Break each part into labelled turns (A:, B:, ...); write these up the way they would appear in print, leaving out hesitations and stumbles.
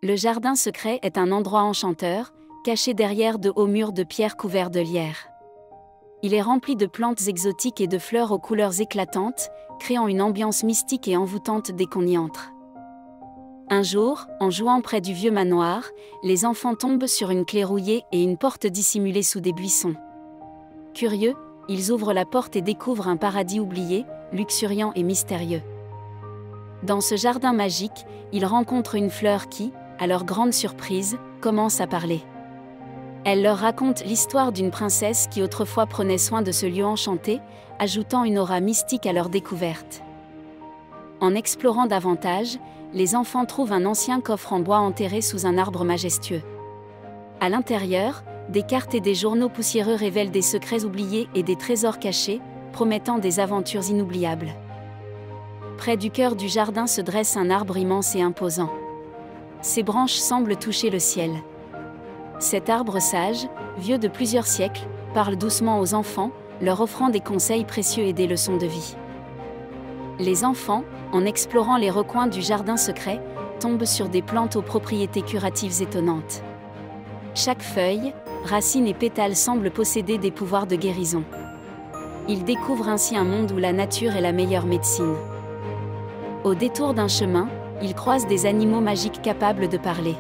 A: Le jardin secret est un endroit enchanteur, caché derrière de hauts murs de pierre couverts de lierre. Il est rempli de plantes exotiques et de fleurs aux couleurs éclatantes, créant une ambiance mystique et envoûtante dès qu'on y entre. Un jour, en jouant près du vieux manoir, les enfants tombent sur une clé rouillée et une porte dissimulée sous des buissons. Curieux, ils ouvrent la porte et découvrent un paradis oublié, luxuriant et mystérieux. Dans ce jardin magique, ils rencontrent une fleur qui, à leur grande surprise, commence à parler. Elle leur raconte l'histoire d'une princesse qui autrefois prenait soin de ce lieu enchanté, ajoutant une aura mystique à leur découverte. En explorant davantage, les enfants trouvent un ancien coffre en bois enterré sous un arbre majestueux. À l'intérieur, des cartes et des journaux poussiéreux révèlent des secrets oubliés et des trésors cachés, promettant des aventures inoubliables. Près du cœur du jardin se dresse un arbre immense et imposant. Ses branches semblent toucher le ciel. Cet arbre sage, vieux de plusieurs siècles, parle doucement aux enfants, leur offrant des conseils précieux et des leçons de vie. Les enfants, en explorant les recoins du jardin secret, tombent sur des plantes aux propriétés curatives étonnantes. Chaque feuille, racine et pétale semblent posséder des pouvoirs de guérison. Ils découvrent ainsi un monde où la nature est la meilleure médecine. Au détour d'un chemin, ils croisent des animaux magiques capables de parler.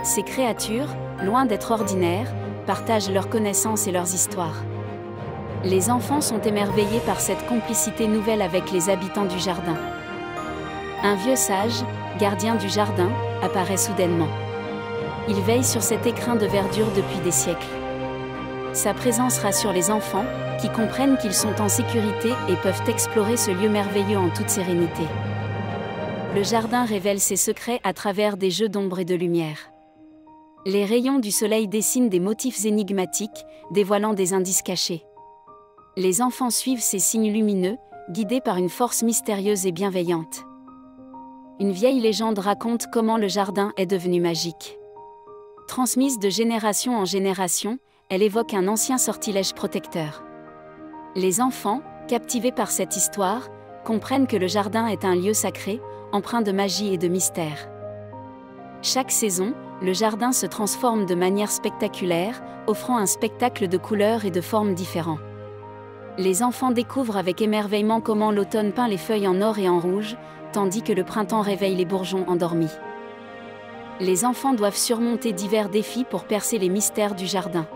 A: Ces créatures, loin d'être ordinaires, partagent leurs connaissances et leurs histoires. Les enfants sont émerveillés par cette complicité nouvelle avec les habitants du jardin. Un vieux sage, gardien du jardin, apparaît soudainement. Il veille sur cet écrin de verdure depuis des siècles. Sa présence rassure les enfants, qui comprennent qu'ils sont en sécurité et peuvent explorer ce lieu merveilleux en toute sérénité. Le jardin révèle ses secrets à travers des jeux d'ombre et de lumière. Les rayons du soleil dessinent des motifs énigmatiques, dévoilant des indices cachés. Les enfants suivent ces signes lumineux, guidés par une force mystérieuse et bienveillante. Une vieille légende raconte comment le jardin est devenu magique. Transmise de génération en génération, elle évoque un ancien sortilège protecteur. Les enfants, captivés par cette histoire, comprennent que le jardin est un lieu sacré, empreint de magie et de mystère. Chaque saison, le jardin se transforme de manière spectaculaire, offrant un spectacle de couleurs et de formes différents. Les enfants découvrent avec émerveillement comment l'automne peint les feuilles en or et en rouge, tandis que le printemps réveille les bourgeons endormis. Les enfants doivent surmonter divers défis pour percer les mystères du jardin.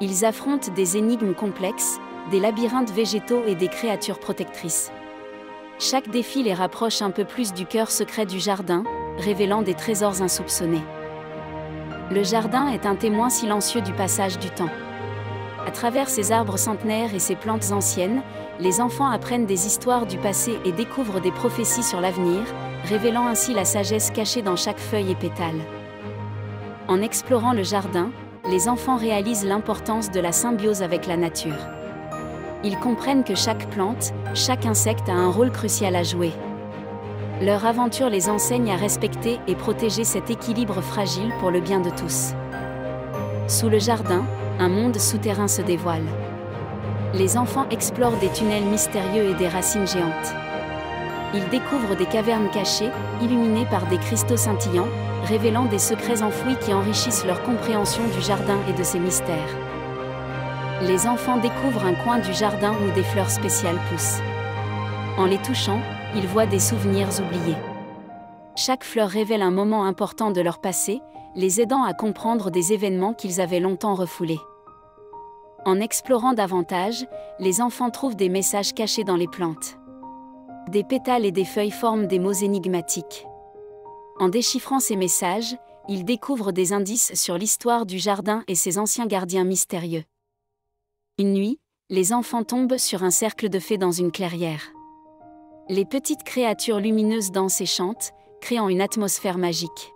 A: Ils affrontent des énigmes complexes, des labyrinthes végétaux et des créatures protectrices. Chaque défi les rapproche un peu plus du cœur secret du jardin, révélant des trésors insoupçonnés. Le jardin est un témoin silencieux du passage du temps. À travers ses arbres centenaires et ses plantes anciennes, les enfants apprennent des histoires du passé et découvrent des prophéties sur l'avenir, révélant ainsi la sagesse cachée dans chaque feuille et pétale. En explorant le jardin, les enfants réalisent l'importance de la symbiose avec la nature. Ils comprennent que chaque plante, chaque insecte a un rôle crucial à jouer. Leur aventure les enseigne à respecter et protéger cet équilibre fragile pour le bien de tous. Sous le jardin, un monde souterrain se dévoile. Les enfants explorent des tunnels mystérieux et des racines géantes. Ils découvrent des cavernes cachées, illuminées par des cristaux scintillants, révélant des secrets enfouis qui enrichissent leur compréhension du jardin et de ses mystères. Les enfants découvrent un coin du jardin où des fleurs spéciales poussent. En les touchant, ils voient des souvenirs oubliés. Chaque fleur révèle un moment important de leur passé, les aidant à comprendre des événements qu'ils avaient longtemps refoulés. En explorant davantage, les enfants trouvent des messages cachés dans les plantes. Des pétales et des feuilles forment des mots énigmatiques. En déchiffrant ces messages, ils découvrent des indices sur l'histoire du jardin et ses anciens gardiens mystérieux. Une nuit, les enfants tombent sur un cercle de fées dans une clairière. Les petites créatures lumineuses dansent et chantent, créant une atmosphère magique.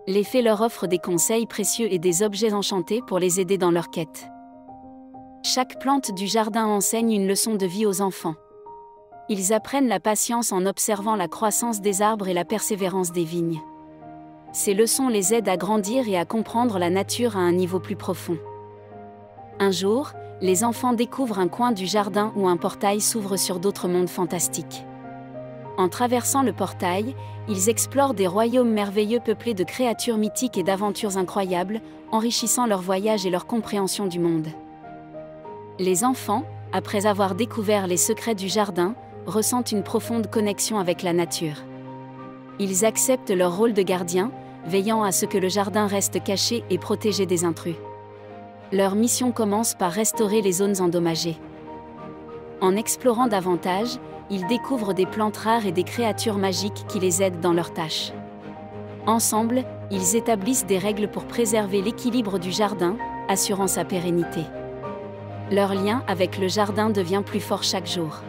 A: Les fées leur offrent des conseils précieux et des objets enchantés pour les aider dans leur quête. Chaque plante du jardin enseigne une leçon de vie aux enfants. Ils apprennent la patience en observant la croissance des arbres et la persévérance des vignes. Ces leçons les aident à grandir et à comprendre la nature à un niveau plus profond. Un jour, les enfants découvrent un coin du jardin où un portail s'ouvre sur d'autres mondes fantastiques. En traversant le portail, ils explorent des royaumes merveilleux peuplés de créatures mythiques et d'aventures incroyables, enrichissant leur voyage et leur compréhension du monde. Les enfants, après avoir découvert les secrets du jardin, ressentent une profonde connexion avec la nature. Ils acceptent leur rôle de gardiens, veillant à ce que le jardin reste caché et protégé des intrus. Leur mission commence par restaurer les zones endommagées. En explorant davantage, ils découvrent des plantes rares et des créatures magiques qui les aident dans leurs tâches. Ensemble, ils établissent des règles pour préserver l'équilibre du jardin, assurant sa pérennité. Leur lien avec le jardin devient plus fort chaque jour.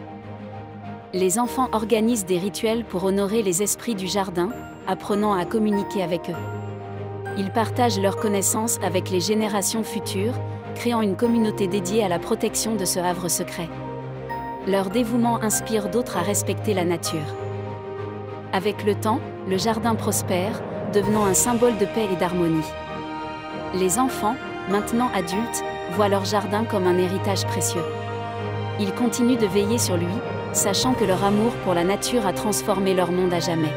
A: Les enfants organisent des rituels pour honorer les esprits du jardin, apprenant à communiquer avec eux. Ils partagent leurs connaissances avec les générations futures, créant une communauté dédiée à la protection de ce havre secret. Leur dévouement inspire d'autres à respecter la nature. Avec le temps, le jardin prospère, devenant un symbole de paix et d'harmonie. Les enfants, maintenant adultes, voient leur jardin comme un héritage précieux. Ils continuent de veiller sur lui, sachant que leur amour pour la nature a transformé leur monde à jamais.